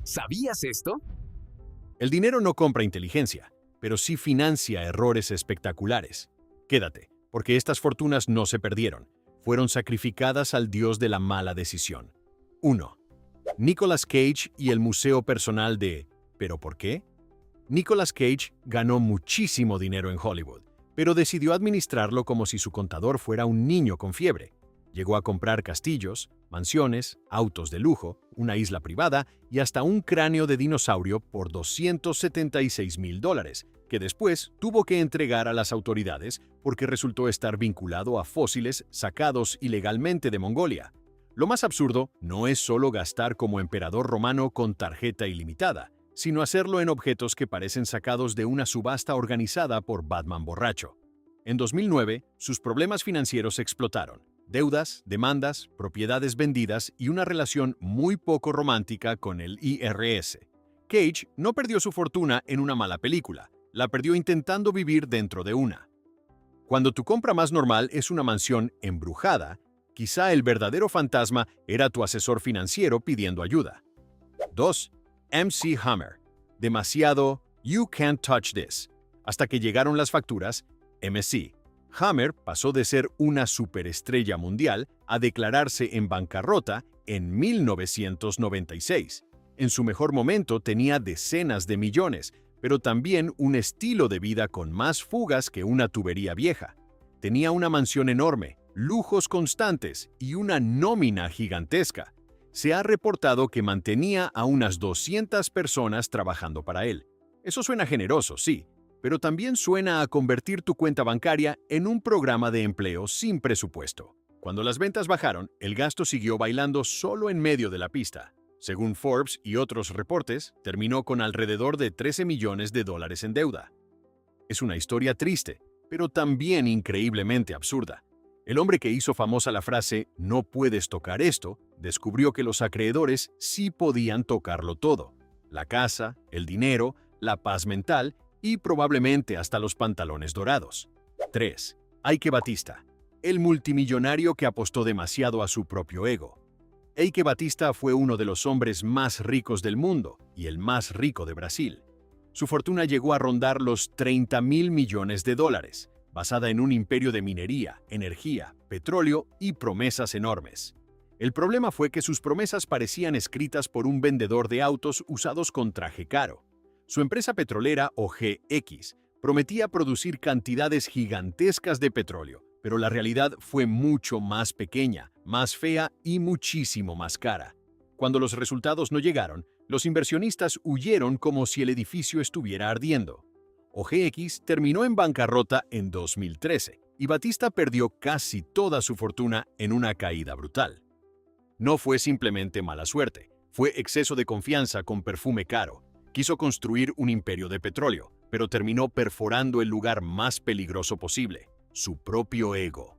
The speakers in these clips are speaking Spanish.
¿Sabías esto? El dinero no compra inteligencia, pero sí financia errores espectaculares. Quédate, porque estas fortunas no se perdieron, fueron sacrificadas al dios de la mala decisión. 1. Nicolas Cage y el museo personal de ¿pero por qué? Nicolas Cage ganó muchísimo dinero en Hollywood, pero decidió administrarlo como si su contador fuera un niño con fiebre. Llegó a comprar castillos, mansiones, autos de lujo, una isla privada y hasta un cráneo de dinosaurio por $276,000, que después tuvo que entregar a las autoridades porque resultó estar vinculado a fósiles sacados ilegalmente de Mongolia. Lo más absurdo no es solo gastar como emperador romano con tarjeta ilimitada, sino hacerlo en objetos que parecen sacados de una subasta organizada por Batman borracho. En 2009, sus problemas financieros explotaron. Deudas, demandas, propiedades vendidas y una relación muy poco romántica con el IRS. Cage no perdió su fortuna en una mala película, la perdió intentando vivir dentro de una. Cuando tu compra más normal es una mansión embrujada, quizá el verdadero fantasma era tu asesor financiero pidiendo ayuda. 2. MC Hammer. Demasiado "You can't touch this". Hasta que llegaron las facturas, MC. Hammer pasó de ser una superestrella mundial a declararse en bancarrota en 1996. En su mejor momento tenía decenas de millones, pero también un estilo de vida con más fugas que una tubería vieja. Tenía una mansión enorme, lujos constantes y una nómina gigantesca. Se ha reportado que mantenía a unas 200 personas trabajando para él. Eso suena generoso, sí, pero también suena a convertir tu cuenta bancaria en un programa de empleo sin presupuesto. Cuando las ventas bajaron, el gasto siguió bailando solo en medio de la pista. Según Forbes y otros reportes, terminó con alrededor de $13 millones en deuda. Es una historia triste, pero también increíblemente absurda. El hombre que hizo famosa la frase "no puedes tocar esto", descubrió que los acreedores sí podían tocarlo todo: la casa, el dinero, la paz mental y probablemente hasta los pantalones dorados. 3. Eike Batista, el multimillonario que apostó demasiado a su propio ego. Eike Batista fue uno de los hombres más ricos del mundo y el más rico de Brasil. Su fortuna llegó a rondar los $30,000 millones, basada en un imperio de minería, energía, petróleo y promesas enormes. El problema fue que sus promesas parecían escritas por un vendedor de autos usados con traje caro. Su empresa petrolera, OGX, prometía producir cantidades gigantescas de petróleo, pero la realidad fue mucho más pequeña, más fea y muchísimo más cara. Cuando los resultados no llegaron, los inversionistas huyeron como si el edificio estuviera ardiendo. OGX terminó en bancarrota en 2013 y Batista perdió casi toda su fortuna en una caída brutal. No fue simplemente mala suerte, fue exceso de confianza con perfume caro. Quiso construir un imperio de petróleo, pero terminó perforando el lugar más peligroso posible: su propio ego.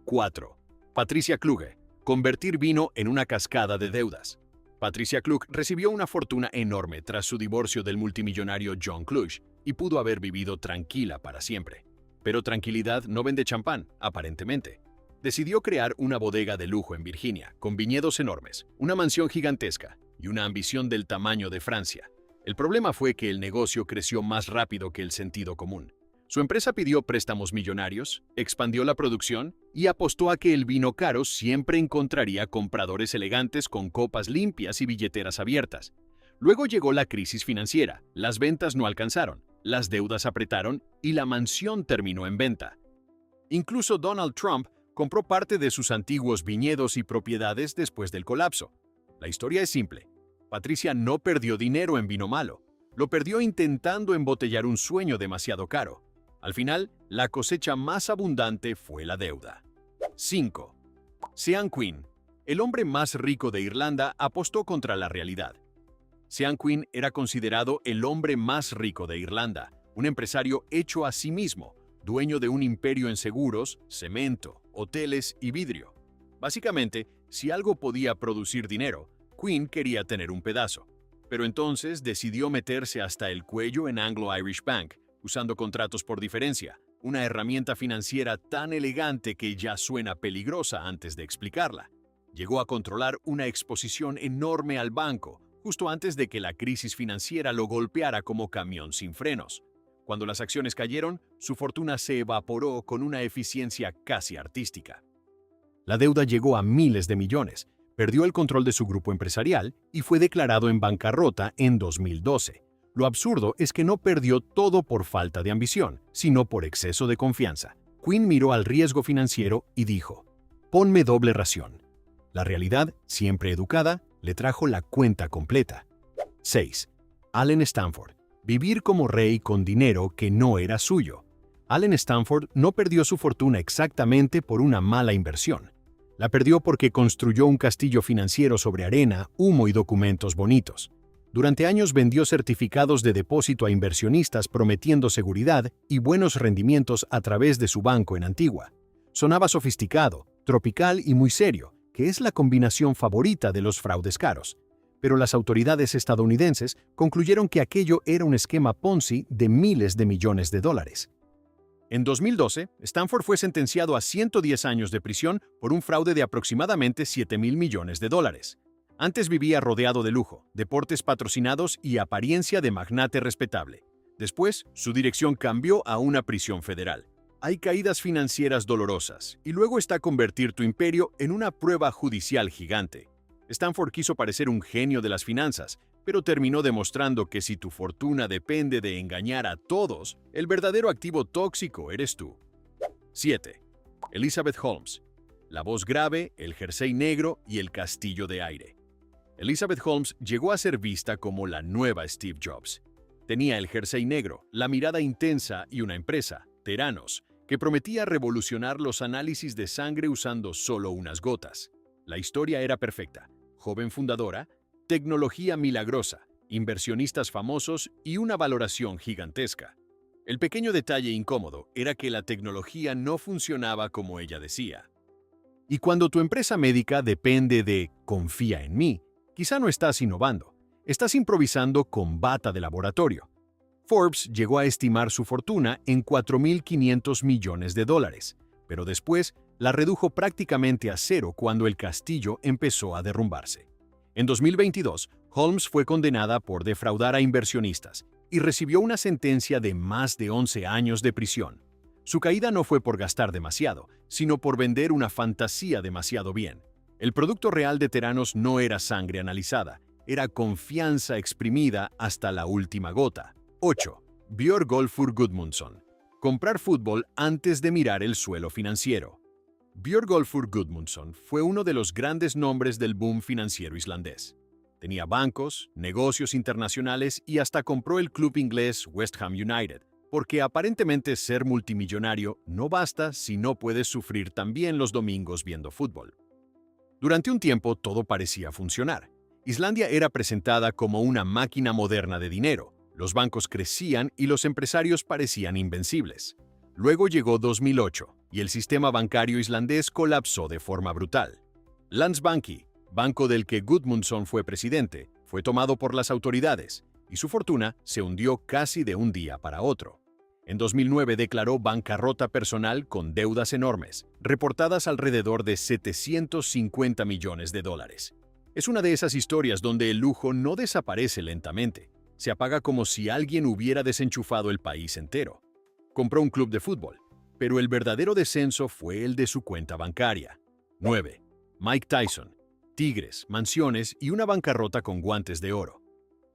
4. Patricia Kluge. Convertir vino en una cascada de deudas. Patricia Klug recibió una fortuna enorme tras su divorcio del multimillonario John Kluge y pudo haber vivido tranquila para siempre. Pero tranquilidad no vende champán, aparentemente. Decidió crear una bodega de lujo en Virginia, con viñedos enormes, una mansión gigantesca y una ambición del tamaño de Francia. El problema fue que el negocio creció más rápido que el sentido común. Su empresa pidió préstamos millonarios, expandió la producción y apostó a que el vino caro siempre encontraría compradores elegantes con copas limpias y billeteras abiertas. Luego llegó la crisis financiera, las ventas no alcanzaron, las deudas apretaron y la mansión terminó en venta. Incluso Donald Trump compró parte de sus antiguos viñedos y propiedades después del colapso. La historia es simple. Patricia no perdió dinero en vino malo, lo perdió intentando embotellar un sueño demasiado caro. Al final, la cosecha más abundante fue la deuda. 5. Sean Quinn, el hombre más rico de Irlanda, apostó contra la realidad. Sean Quinn era considerado el hombre más rico de Irlanda, un empresario hecho a sí mismo, dueño de un imperio en seguros, cemento, hoteles y vidrio. Básicamente, si algo podía producir dinero, Quinn quería tener un pedazo. Pero entonces decidió meterse hasta el cuello en Anglo-Irish Bank, usando contratos por diferencia, una herramienta financiera tan elegante que ya suena peligrosa antes de explicarla. Llegó a controlar una exposición enorme al banco, justo antes de que la crisis financiera lo golpeara como camión sin frenos. Cuando las acciones cayeron, su fortuna se evaporó con una eficiencia casi artística. La deuda llegó a miles de millones, perdió el control de su grupo empresarial y fue declarado en bancarrota en 2012. Lo absurdo es que no perdió todo por falta de ambición, sino por exceso de confianza. Quinn miró al riesgo financiero y dijo: «Ponme doble ración». La realidad, siempre educada, le trajo la cuenta completa. 6. Allen Stanford. Vivir como rey con dinero que no era suyo. Allen Stanford no perdió su fortuna exactamente por una mala inversión. La perdió porque construyó un castillo financiero sobre arena, humo y documentos bonitos. Durante años vendió certificados de depósito a inversionistas prometiendo seguridad y buenos rendimientos a través de su banco en Antigua. Sonaba sofisticado, tropical y muy serio, que es la combinación favorita de los fraudes caros. Pero las autoridades estadounidenses concluyeron que aquello era un esquema Ponzi de miles de millones de dólares. En 2012, Stanford fue sentenciado a 110 años de prisión por un fraude de aproximadamente 7.000 millones de dólares. Antes vivía rodeado de lujo, deportes patrocinados y apariencia de magnate respetable. Después, su dirección cambió a una prisión federal. Hay caídas financieras dolorosas, y luego está convertir tu imperio en una prueba judicial gigante. Stanford quiso parecer un genio de las finanzas, pero terminó demostrando que si tu fortuna depende de engañar a todos, el verdadero activo tóxico eres tú. 7. Elizabeth Holmes. La voz grave, el jersey negro y el castillo de aire. Elizabeth Holmes llegó a ser vista como la nueva Steve Jobs. Tenía el jersey negro, la mirada intensa y una empresa, Theranos, que prometía revolucionar los análisis de sangre usando solo unas gotas. La historia era perfecta: joven fundadora, tecnología milagrosa, inversionistas famosos y una valoración gigantesca. El pequeño detalle incómodo era que la tecnología no funcionaba como ella decía. Y cuando tu empresa médica depende de «confía en mí», quizá no estás innovando, estás improvisando con bata de laboratorio. Forbes llegó a estimar su fortuna en 4.500 millones de dólares, pero después la redujo prácticamente a cero cuando el castillo empezó a derrumbarse. En 2022, Holmes fue condenada por defraudar a inversionistas y recibió una sentencia de más de 11 años de prisión. Su caída no fue por gastar demasiado, sino por vender una fantasía demasiado bien. El producto real de Theranos no era sangre analizada, era confianza exprimida hasta la última gota. 8. Björgólfur Gudmundsson. Comprar fútbol antes de mirar el suelo financiero. Björgólfur Gudmundsson fue uno de los grandes nombres del boom financiero islandés. Tenía bancos, negocios internacionales y hasta compró el club inglés West Ham United, porque aparentemente ser multimillonario no basta si no puedes sufrir también los domingos viendo fútbol. Durante un tiempo todo parecía funcionar. Islandia era presentada como una máquina moderna de dinero, los bancos crecían y los empresarios parecían invencibles. Luego llegó 2008 y el sistema bancario islandés colapsó de forma brutal. Landsbanki, banco del que Gudmundsson fue presidente, fue tomado por las autoridades y su fortuna se hundió casi de un día para otro. En 2009 declaró bancarrota personal con deudas enormes, reportadas alrededor de 750 millones de dólares. Es una de esas historias donde el lujo no desaparece lentamente, se apaga como si alguien hubiera desenchufado el país entero. Compró un club de fútbol, pero el verdadero descenso fue el de su cuenta bancaria. 9. Mike Tyson. Tigres, mansiones y una bancarrota con guantes de oro.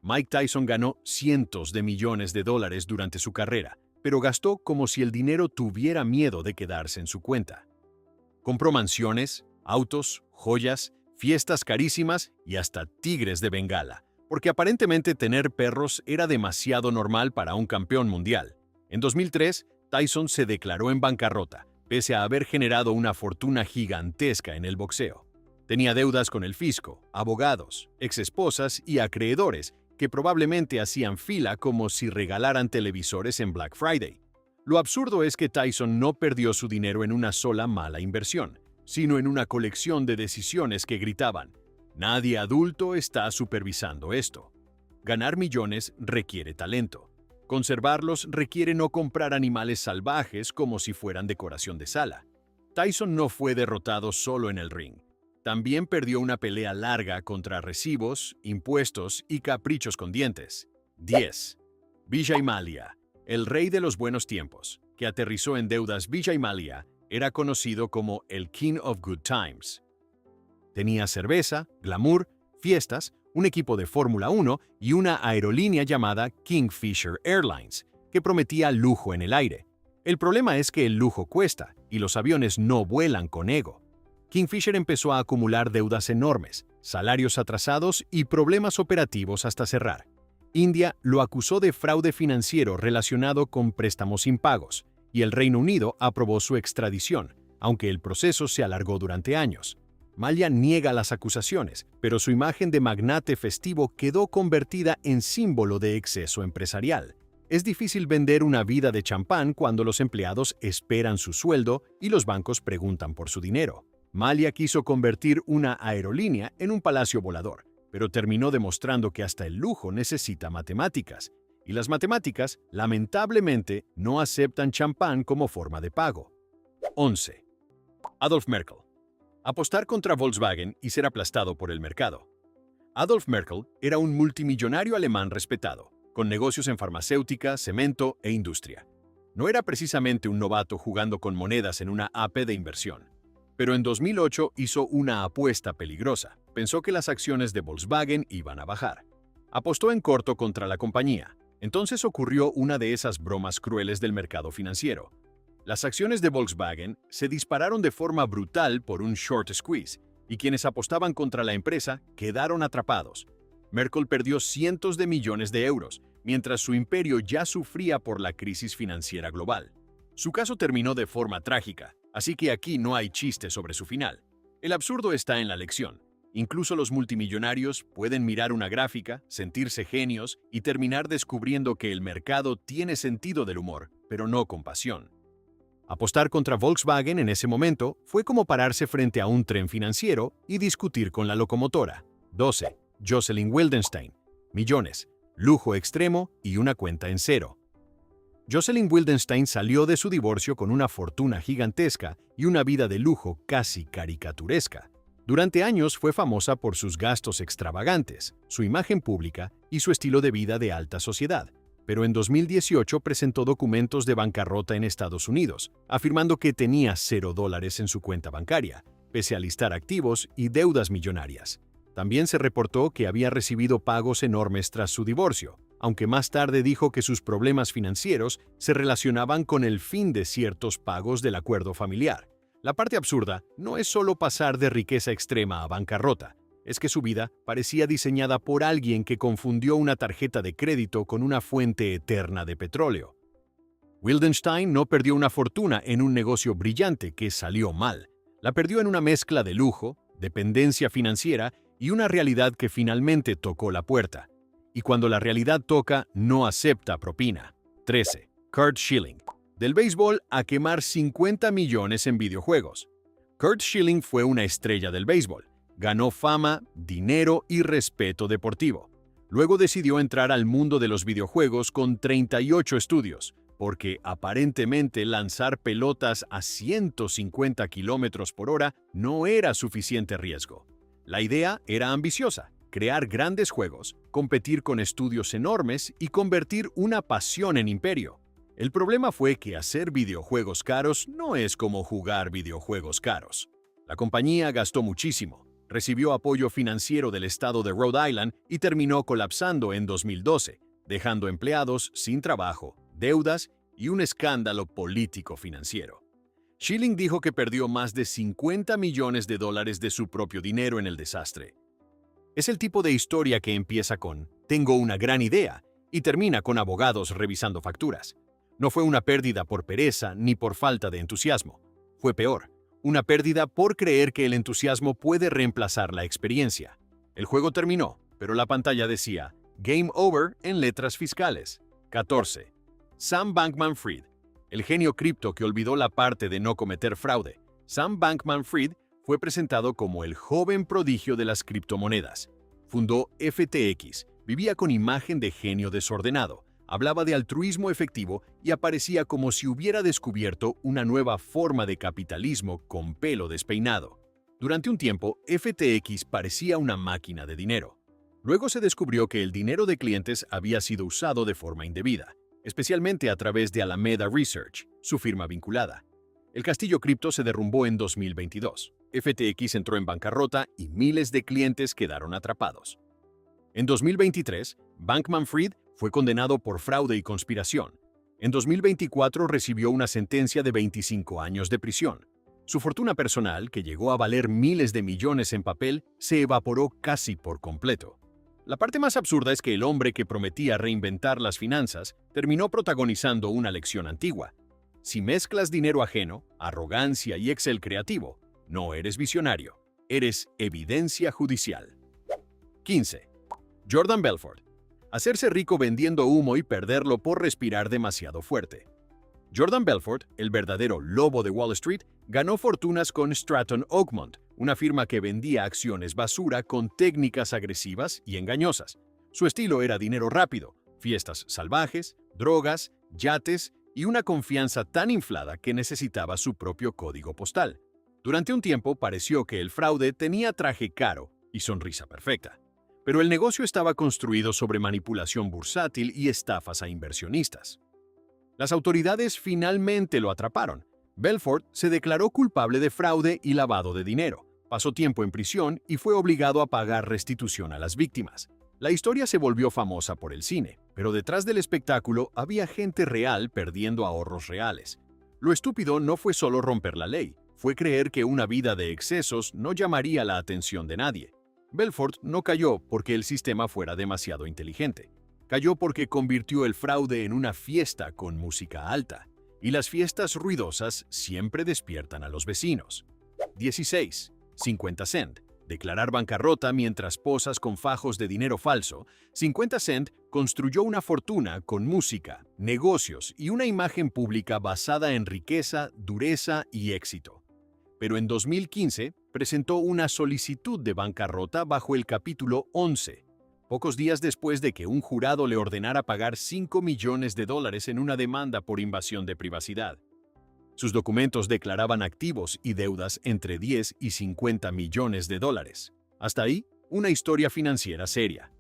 Mike Tyson ganó cientos de millones de dólares durante su carrera, pero gastó como si el dinero tuviera miedo de quedarse en su cuenta. Compró mansiones, autos, joyas, fiestas carísimas y hasta tigres de Bengala, porque aparentemente tener perros era demasiado normal para un campeón mundial. En 2003, Tyson se declaró en bancarrota, pese a haber generado una fortuna gigantesca en el boxeo. Tenía deudas con el fisco, abogados, exesposas y acreedores que probablemente hacían fila como si regalaran televisores en Black Friday. Lo absurdo es que Tyson no perdió su dinero en una sola mala inversión, sino en una colección de decisiones que gritaban: «Nadie adulto está supervisando esto». Ganar millones requiere talento. Conservarlos requiere no comprar animales salvajes como si fueran decoración de sala. Tyson no fue derrotado solo en el ring. también perdió una pelea larga contra recibos, impuestos y caprichos con dientes. 10. Vijay Mallya, el rey de los buenos tiempos, que aterrizó en deudas. Vijay Mallya era conocido como el King of Good Times. Tenía cerveza, glamour, fiestas, un equipo de Fórmula 1 y una aerolínea llamada Kingfisher Airlines, que prometía lujo en el aire. El problema es que el lujo cuesta, y los aviones no vuelan con ego. Kingfisher empezó a acumular deudas enormes, salarios atrasados y problemas operativos hasta cerrar. India lo acusó de fraude financiero relacionado con préstamos impagos, y el Reino Unido aprobó su extradición, aunque el proceso se alargó durante años. Mallya niega las acusaciones, pero su imagen de magnate festivo quedó convertida en símbolo de exceso empresarial. Es difícil vender una vida de champán cuando los empleados esperan su sueldo y los bancos preguntan por su dinero. Mallya quiso convertir una aerolínea en un palacio volador, pero terminó demostrando que hasta el lujo necesita matemáticas, y las matemáticas, lamentablemente, no aceptan champán como forma de pago. 11. Adolf Merkel. Apostar contra Volkswagen y ser aplastado por el mercado. Adolf Merkel era un multimillonario alemán respetado, con negocios en farmacéutica, cemento e industria. No era precisamente un novato jugando con monedas en una app de inversión. Pero en 2008 hizo una apuesta peligrosa. Pensó que las acciones de Volkswagen iban a bajar. Apostó en corto contra la compañía. Entonces ocurrió una de esas bromas crueles del mercado financiero. Las acciones de Volkswagen se dispararon de forma brutal por un short squeeze, y quienes apostaban contra la empresa quedaron atrapados. Merkel perdió cientos de millones de euros, mientras su imperio ya sufría por la crisis financiera global. Su caso terminó de forma trágica, así que aquí no hay chiste sobre su final. El absurdo está en la lección. Incluso los multimillonarios pueden mirar una gráfica, sentirse genios y terminar descubriendo que el mercado tiene sentido del humor, pero no compasión. Apostar contra Volkswagen en ese momento fue como pararse frente a un tren financiero y discutir con la locomotora. 12. Jocelyn Wildenstein. Millones, lujo extremo y una cuenta en cero. Jocelyn Wildenstein salió de su divorcio con una fortuna gigantesca y una vida de lujo casi caricaturesca. Durante años fue famosa por sus gastos extravagantes, su imagen pública y su estilo de vida de alta sociedad. Pero en 2018 presentó documentos de bancarrota en Estados Unidos, afirmando que tenía $0 en su cuenta bancaria, pese a listar activos y deudas millonarias. También se reportó que había recibido pagos enormes tras su divorcio, aunque más tarde dijo que sus problemas financieros se relacionaban con el fin de ciertos pagos del acuerdo familiar. La parte absurda no es solo pasar de riqueza extrema a bancarrota, es que su vida parecía diseñada por alguien que confundió una tarjeta de crédito con una fuente eterna de petróleo. Wildenstein no perdió una fortuna en un negocio brillante que salió mal. La perdió en una mezcla de lujo, dependencia financiera y una realidad que finalmente tocó la puerta. Y cuando la realidad toca, no acepta propina. 13. Curt Schilling. Del béisbol a quemar 50 millones en videojuegos. Curt Schilling fue una estrella del béisbol. Ganó fama, dinero y respeto deportivo. Luego decidió entrar al mundo de los videojuegos con 38 estudios, porque aparentemente lanzar pelotas a 150 kilómetros por hora no era suficiente riesgo. La idea era ambiciosa: crear grandes juegos, competir con estudios enormes y convertir una pasión en imperio. El problema fue que hacer videojuegos caros no es como jugar videojuegos caros. La compañía gastó muchísimo, recibió apoyo financiero del estado de Rhode Island y terminó colapsando en 2012, dejando empleados sin trabajo, deudas y un escándalo político-financiero. Schilling dijo que perdió más de $50 millones de su propio dinero en el desastre. Es el tipo de historia que empieza con "tengo una gran idea" y termina con abogados revisando facturas. No fue una pérdida por pereza ni por falta de entusiasmo. Fue peor, una pérdida por creer que el entusiasmo puede reemplazar la experiencia. El juego terminó, pero la pantalla decía "Game Over" en letras fiscales. 14. Sam Bankman-Fried. El genio cripto que olvidó la parte de no cometer fraude. Sam Bankman-Fried fue presentado como el joven prodigio de las criptomonedas. Fundó FTX, vivía con imagen de genio desordenado, hablaba de altruismo efectivo y aparecía como si hubiera descubierto una nueva forma de capitalismo con pelo despeinado. Durante un tiempo, FTX parecía una máquina de dinero. Luego se descubrió que el dinero de clientes había sido usado de forma indebida, especialmente a través de Alameda Research, su firma vinculada. El castillo cripto se derrumbó en 2022. FTX entró en bancarrota y miles de clientes quedaron atrapados. En 2023, Bankman-Fried fue condenado por fraude y conspiración. En 2024 recibió una sentencia de 25 años de prisión. Su fortuna personal, que llegó a valer miles de millones en papel, se evaporó casi por completo. La parte más absurda es que el hombre que prometía reinventar las finanzas terminó protagonizando una lección antigua. Si mezclas dinero ajeno, arrogancia y Excel creativo, no eres visionario, eres evidencia judicial. 15. Jordan Belfort. Hacerse rico vendiendo humo y perderlo por respirar demasiado fuerte. Jordan Belfort, el verdadero lobo de Wall Street, ganó fortunas con Stratton Oakmont, una firma que vendía acciones basura con técnicas agresivas y engañosas. Su estilo era dinero rápido, fiestas salvajes, drogas, yates y una confianza tan inflada que necesitaba su propio código postal. Durante un tiempo pareció que el fraude tenía traje caro y sonrisa perfecta, pero el negocio estaba construido sobre manipulación bursátil y estafas a inversionistas. Las autoridades finalmente lo atraparon. Belfort se declaró culpable de fraude y lavado de dinero, pasó tiempo en prisión y fue obligado a pagar restitución a las víctimas. La historia se volvió famosa por el cine, pero detrás del espectáculo había gente real perdiendo ahorros reales. Lo estúpido no fue solo romper la ley, fue creer que una vida de excesos no llamaría la atención de nadie. Belfort no cayó porque el sistema fuera demasiado inteligente. Cayó porque convirtió el fraude en una fiesta con música alta, y las fiestas ruidosas siempre despiertan a los vecinos. 16. 50 Cent. Declarar bancarrota mientras posas con fajos de dinero falso. 50 Cent construyó una fortuna con música, negocios y una imagen pública basada en riqueza, dureza y éxito. Pero en 2015 presentó una solicitud de bancarrota bajo el capítulo 11, pocos días después de que un jurado le ordenara pagar $5 millones en una demanda por invasión de privacidad. Sus documentos declaraban activos y deudas entre 10 y 50 millones de dólares. Hasta ahí, una historia financiera seria.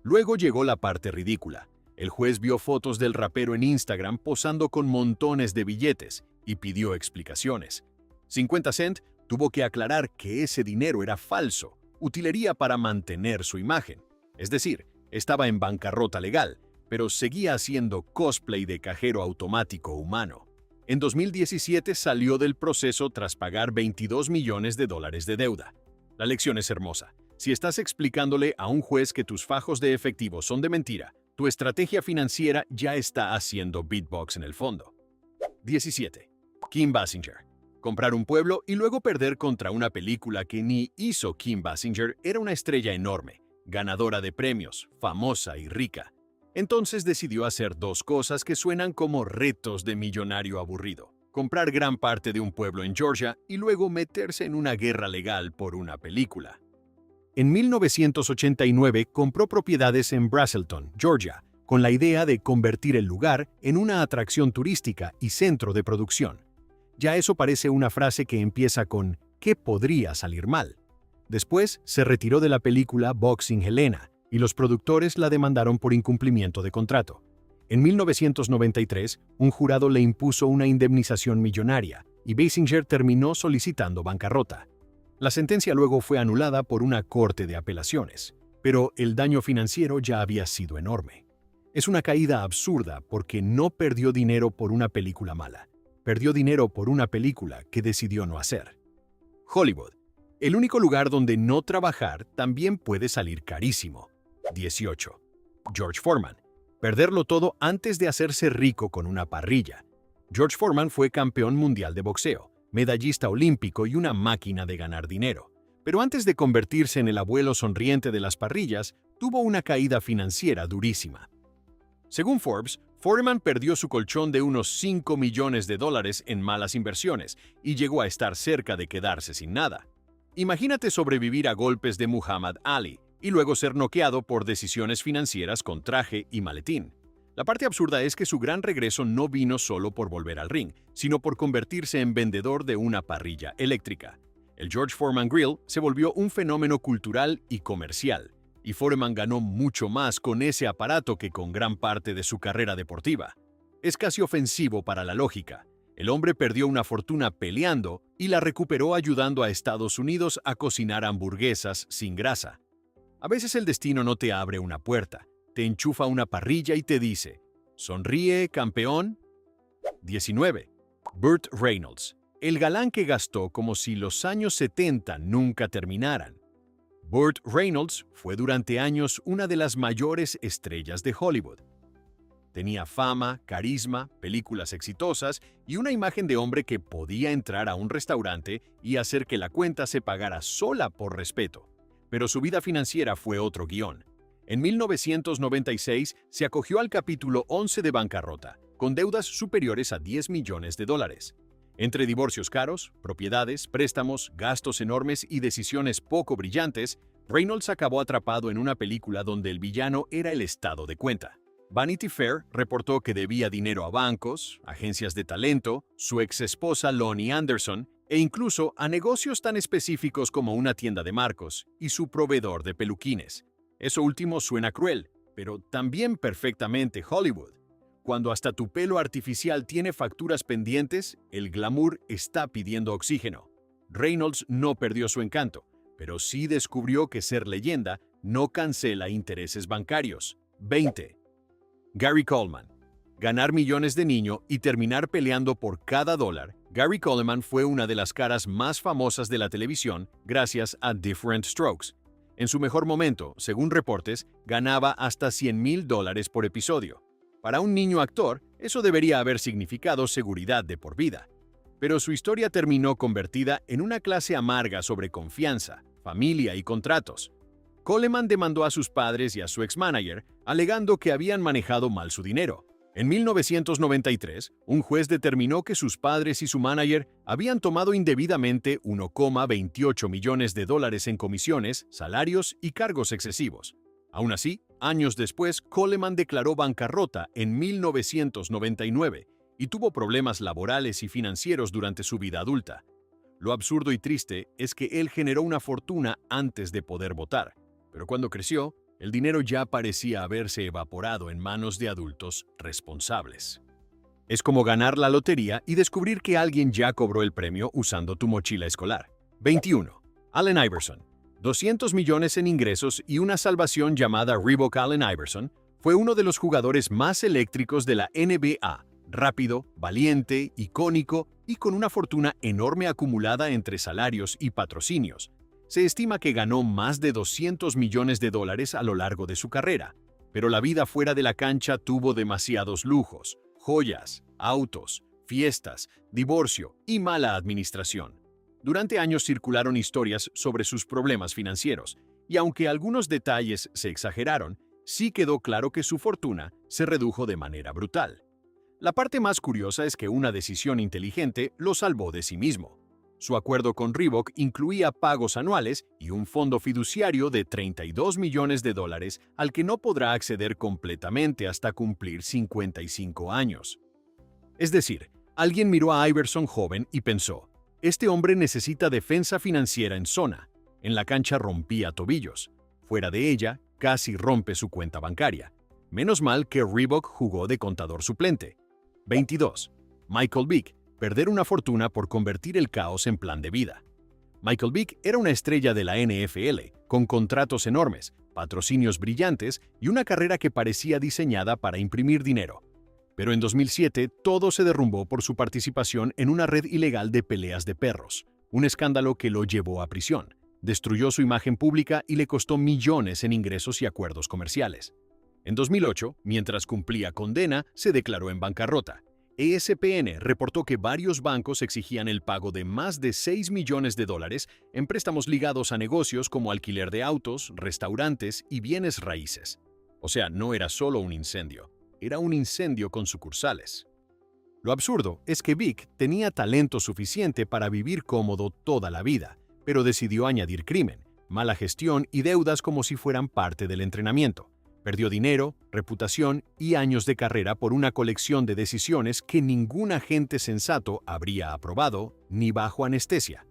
Luego llegó la parte ridícula. El juez vio fotos del rapero en Instagram posando con montones de billetes y pidió explicaciones. 50 Cent tuvo que aclarar que ese dinero era falso, utilería para mantener su imagen. Es decir, estaba en bancarrota legal, pero seguía haciendo cosplay de cajero automático humano. En 2017 salió del proceso tras pagar $22 millones de deuda. La lección es hermosa. Si estás explicándole a un juez que tus fajos de efectivo son de mentira, tu estrategia financiera ya está haciendo beatbox en el fondo. 17. Kim Basinger. Comprar un pueblo y luego perder contra una película que ni hizo Kim Basinger era una estrella enorme, ganadora de premios, famosa y rica. Entonces decidió hacer dos cosas que suenan como retos de millonario aburrido: comprar gran parte de un pueblo en Georgia y luego meterse en una guerra legal por una película. En 1989 compró propiedades en Braselton, Georgia, con la idea de convertir el lugar en una atracción turística y centro de producción. Ya eso parece una frase que empieza con ¿qué podría salir mal? Después se retiró de la película Boxing Helena, y los productores la demandaron por incumplimiento de contrato. En 1993, un jurado le impuso una indemnización millonaria, y Basinger terminó solicitando bancarrota. La sentencia luego fue anulada por una corte de apelaciones, pero el daño financiero ya había sido enorme. Es una caída absurda porque no perdió dinero por una película mala, perdió dinero por una película que decidió no hacer. Hollywood. El único lugar donde no trabajar también puede salir carísimo. 18. George Foreman. Perderlo todo antes de hacerse rico con una parrilla. George Foreman fue campeón mundial de boxeo, medallista olímpico y una máquina de ganar dinero. Pero antes de convertirse en el abuelo sonriente de las parrillas, tuvo una caída financiera durísima. Según Forbes, Foreman perdió su colchón de unos $5 millones en malas inversiones y llegó a estar cerca de quedarse sin nada. Imagínate sobrevivir a golpes de Muhammad Ali y luego ser noqueado por decisiones financieras con traje y maletín. La parte absurda es que su gran regreso no vino solo por volver al ring, sino por convertirse en vendedor de una parrilla eléctrica. El George Foreman Grill se volvió un fenómeno cultural y comercial, y Foreman ganó mucho más con ese aparato que con gran parte de su carrera deportiva. Es casi ofensivo para la lógica. El hombre perdió una fortuna peleando y la recuperó ayudando a Estados Unidos a cocinar hamburguesas sin grasa. A veces el destino no te abre una puerta, te enchufa una parrilla y te dice, «Sonríe, campeón». 19. Burt Reynolds, el galán que gastó como si los años 70 nunca terminaran. Burt Reynolds fue durante años una de las mayores estrellas de Hollywood. Tenía fama, carisma, películas exitosas y una imagen de hombre que podía entrar a un restaurante y hacer que la cuenta se pagara sola por respeto. Pero su vida financiera fue otro guión. En 1996 se acogió al capítulo 11 de bancarrota, con deudas superiores a $10 millones. Entre divorcios caros, propiedades, préstamos, gastos enormes y decisiones poco brillantes, Reynolds acabó atrapado en una película donde el villano era el estado de cuenta. Vanity Fair reportó que debía dinero a bancos, agencias de talento, su ex esposa Lonnie Anderson e incluso a negocios tan específicos como una tienda de marcos y su proveedor de peluquines. Eso último suena cruel, pero también perfectamente Hollywood. Cuando hasta tu pelo artificial tiene facturas pendientes, el glamour está pidiendo oxígeno. Reynolds no perdió su encanto, pero sí descubrió que ser leyenda no cancela intereses bancarios. 20. Gary Coleman. Ganar millones de niño y terminar peleando por cada dólar. Gary Coleman fue una de las caras más famosas de la televisión gracias a Diff'rent Strokes. En su mejor momento, según reportes, ganaba hasta $100,000 por episodio. Para un niño actor, eso debería haber significado seguridad de por vida. Pero su historia terminó convertida en una clase amarga sobre confianza, familia y contratos. Coleman demandó a sus padres y a su ex-manager, alegando que habían manejado mal su dinero. En 1993, un juez determinó que sus padres y su manager habían tomado indebidamente $1,28 millones en comisiones, salarios y cargos excesivos. Aún así, años después, Coleman declaró bancarrota en 1999 y tuvo problemas laborales y financieros durante su vida adulta. Lo absurdo y triste es que él generó una fortuna antes de poder votar, pero cuando creció, el dinero ya parecía haberse evaporado en manos de adultos responsables. Es como ganar la lotería y descubrir que alguien ya cobró el premio usando tu mochila escolar. 21. Allen Iverson. 200 millones en ingresos y una salvación llamada Reebok. Allen Iverson fue uno de los jugadores más eléctricos de la NBA, rápido, valiente, icónico y con una fortuna enorme acumulada entre salarios y patrocinios. Se estima que ganó más de $200 millones a lo largo de su carrera, pero la vida fuera de la cancha tuvo demasiados lujos, joyas, autos, fiestas, divorcio y mala administración. Durante años circularon historias sobre sus problemas financieros, y aunque algunos detalles se exageraron, sí quedó claro que su fortuna se redujo de manera brutal. La parte más curiosa es que una decisión inteligente lo salvó de sí mismo. Su acuerdo con Reebok incluía pagos anuales y un fondo fiduciario de $32 millones al que no podrá acceder completamente hasta cumplir 55 años. Es decir, alguien miró a Iverson joven y pensó, este hombre necesita defensa financiera en zona. En la cancha rompía tobillos. Fuera de ella, casi rompe su cuenta bancaria. Menos mal que Reebok jugó de contador suplente. 22. Michael Vick. Perder una fortuna por convertir el caos en plan de vida. Michael Vick era una estrella de la NFL, con contratos enormes, patrocinios brillantes y una carrera que parecía diseñada para imprimir dinero. Pero en 2007 todo se derrumbó por su participación en una red ilegal de peleas de perros, un escándalo que lo llevó a prisión, destruyó su imagen pública y le costó millones en ingresos y acuerdos comerciales. En 2008, mientras cumplía condena, se declaró en bancarrota. ESPN reportó que varios bancos exigían el pago de más de $6 millones en préstamos ligados a negocios como alquiler de autos, restaurantes y bienes raíces. O sea, no era solo un incendio, era un incendio con sucursales. Lo absurdo es que Vick tenía talento suficiente para vivir cómodo toda la vida, pero decidió añadir crimen, mala gestión y deudas como si fueran parte del entrenamiento. Perdió dinero, reputación y años de carrera por una colección de decisiones que ningún agente sensato habría aprobado ni bajo anestesia.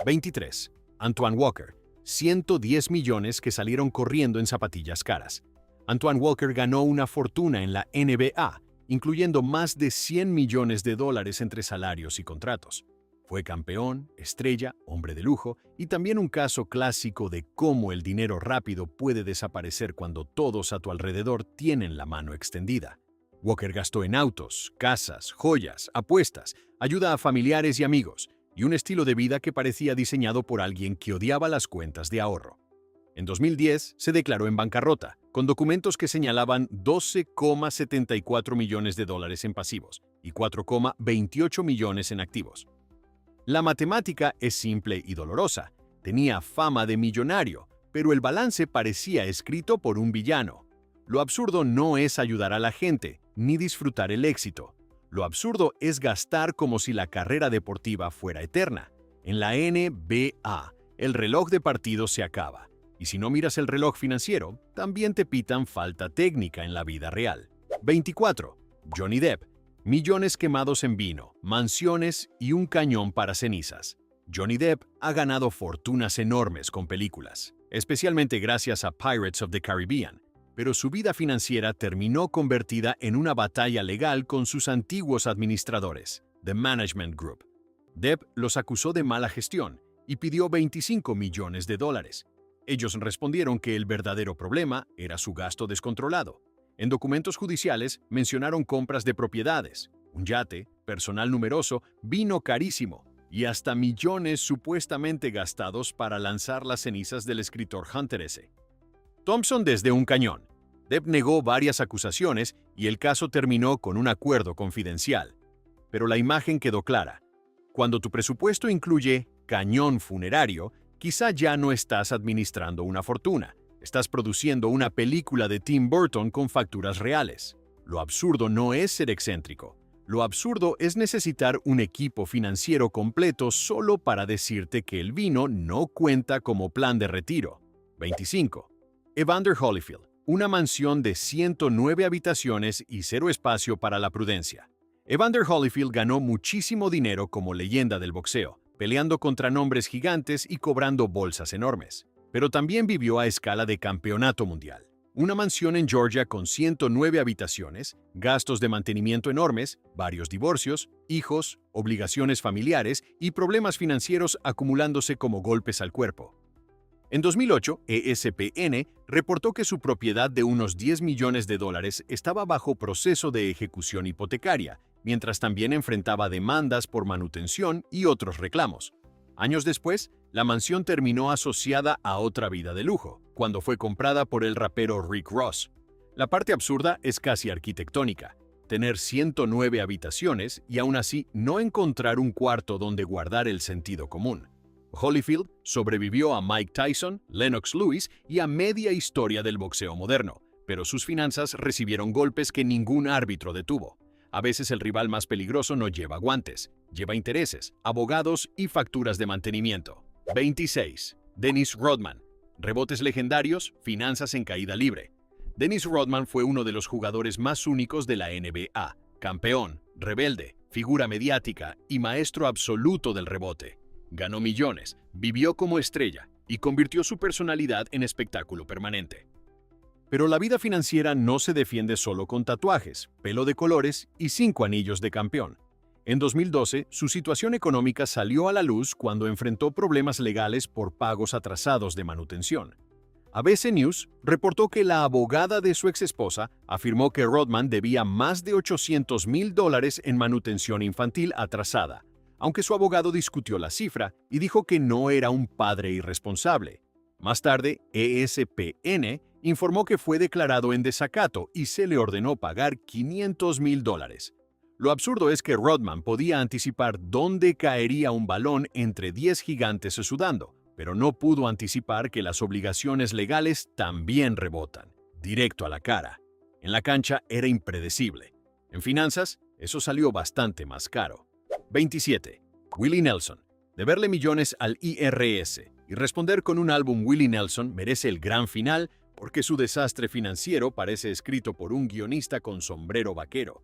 23. Antoine Walker. 110 millones que salieron corriendo en zapatillas caras. Antoine Walker ganó una fortuna en la NBA, incluyendo más de 100 millones de dólares entre salarios y contratos. Fue campeón, estrella, hombre de lujo y también un caso clásico de cómo el dinero rápido puede desaparecer cuando todos a tu alrededor tienen la mano extendida. Walker gastó en autos, casas, joyas, apuestas, ayuda a familiares y amigos, y un estilo de vida que parecía diseñado por alguien que odiaba las cuentas de ahorro. En 2010 se declaró en bancarrota, con documentos que señalaban 12,74 millones de dólares en pasivos y 4,28 millones en activos. La matemática es simple y dolorosa. Tenía fama de millonario, pero el balance parecía escrito por un villano. Lo absurdo no es ayudar a la gente, ni disfrutar el éxito. Lo absurdo es gastar como si la carrera deportiva fuera eterna. En la NBA, el reloj de partido se acaba. Y si no miras el reloj financiero, también te pitan falta técnica en la vida real. 24. Johnny Depp. Millones quemados en vino, mansiones y un cañón para cenizas. Johnny Depp ha ganado fortunas enormes con películas, especialmente gracias a Pirates of the Caribbean, pero su vida financiera terminó convertida en una batalla legal con sus antiguos administradores, The Management Group. Depp los acusó de mala gestión y pidió 25 millones de dólares. Ellos respondieron que el verdadero problema era su gasto descontrolado. En documentos judiciales mencionaron compras de propiedades, un yate, personal numeroso, vino carísimo y hasta millones supuestamente gastados para lanzar las cenizas del escritor Hunter S. Thompson desde un cañón. Depp negó varias acusaciones y el caso terminó con un acuerdo confidencial. Pero la imagen quedó clara. Cuando tu presupuesto incluye cañón funerario, quizá ya no estás administrando una fortuna. Estás produciendo una película de Tim Burton con facturas reales. Lo absurdo no es ser excéntrico. Lo absurdo es necesitar un equipo financiero completo solo para decirte que el vino no cuenta como plan de retiro. 25. Evander Holyfield. Una mansión de 109 habitaciones y cero espacio para la prudencia. Evander Holyfield ganó muchísimo dinero como leyenda del boxeo, peleando contra nombres gigantes y cobrando bolsas enormes. Pero también vivió a escala de campeonato mundial. Una mansión en Georgia con 109 habitaciones, gastos de mantenimiento enormes, varios divorcios, hijos, obligaciones familiares y problemas financieros acumulándose como golpes al cuerpo. En 2008, ESPN reportó que su propiedad de unos 10 millones de dólares estaba bajo proceso de ejecución hipotecaria, mientras también enfrentaba demandas por manutención y otros reclamos. Años después, la mansión terminó asociada a otra vida de lujo, cuando fue comprada por el rapero Rick Ross. La parte absurda es casi arquitectónica, tener 109 habitaciones y aún así no encontrar un cuarto donde guardar el sentido común. Holyfield sobrevivió a Mike Tyson, Lennox Lewis y a media historia del boxeo moderno, pero sus finanzas recibieron golpes que ningún árbitro detuvo. A veces el rival más peligroso no lleva guantes, lleva intereses, abogados y facturas de mantenimiento. 26. Dennis Rodman. Rebotes legendarios, finanzas en caída libre. Dennis Rodman fue uno de los jugadores más únicos de la NBA, campeón, rebelde, figura mediática y maestro absoluto del rebote. Ganó millones, vivió como estrella y convirtió su personalidad en espectáculo permanente. Pero la vida financiera no se defiende solo con tatuajes, pelo de colores y 5 anillos de campeón. En 2012, su situación económica salió a la luz cuando enfrentó problemas legales por pagos atrasados de manutención. ABC News reportó que la abogada de su exesposa afirmó que Rodman debía más de $800,000 en manutención infantil atrasada, aunque su abogado discutió la cifra y dijo que no era un padre irresponsable. Más tarde, ESPN informó que fue declarado en desacato y se le ordenó pagar $500,000. Lo absurdo es que Rodman podía anticipar dónde caería un balón entre 10 gigantes sudando, pero no pudo anticipar que las obligaciones legales también rebotan, directo a la cara. En la cancha era impredecible. En finanzas, eso salió bastante más caro. 27. Willie Nelson. Deberle millones al IRS y responder con un álbum Willie Nelson merece el gran final porque su desastre financiero parece escrito por un guionista con sombrero vaquero.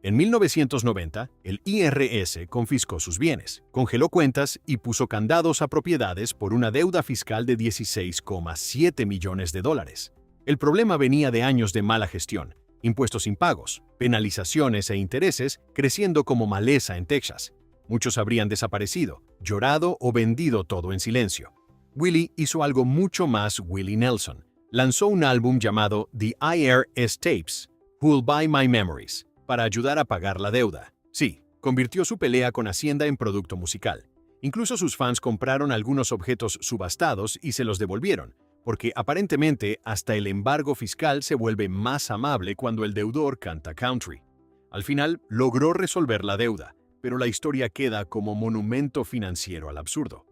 En 1990, el IRS confiscó sus bienes, congeló cuentas y puso candados a propiedades por una deuda fiscal de 16,7 millones de dólares. El problema venía de años de mala gestión, impuestos impagos, penalizaciones e intereses creciendo como maleza en Texas. Muchos habrían desaparecido, llorado o vendido todo en silencio. Willie hizo algo mucho más Willie Nelson. Lanzó un álbum llamado The IRS Tapes, Who'll Buy My Memories, para ayudar a pagar la deuda. Sí, convirtió su pelea con Hacienda en producto musical. Incluso sus fans compraron algunos objetos subastados y se los devolvieron, porque aparentemente hasta el embargo fiscal se vuelve más amable cuando el deudor canta country. Al final, logró resolver la deuda, pero la historia queda como monumento financiero al absurdo.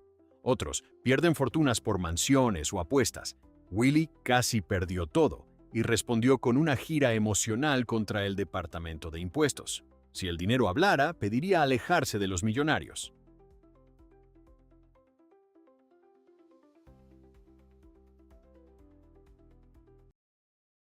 Otros pierden fortunas por mansiones o apuestas. Willie casi perdió todo y respondió con una gira emocional contra el Departamento de Impuestos. Si el dinero hablara, pediría alejarse de los millonarios.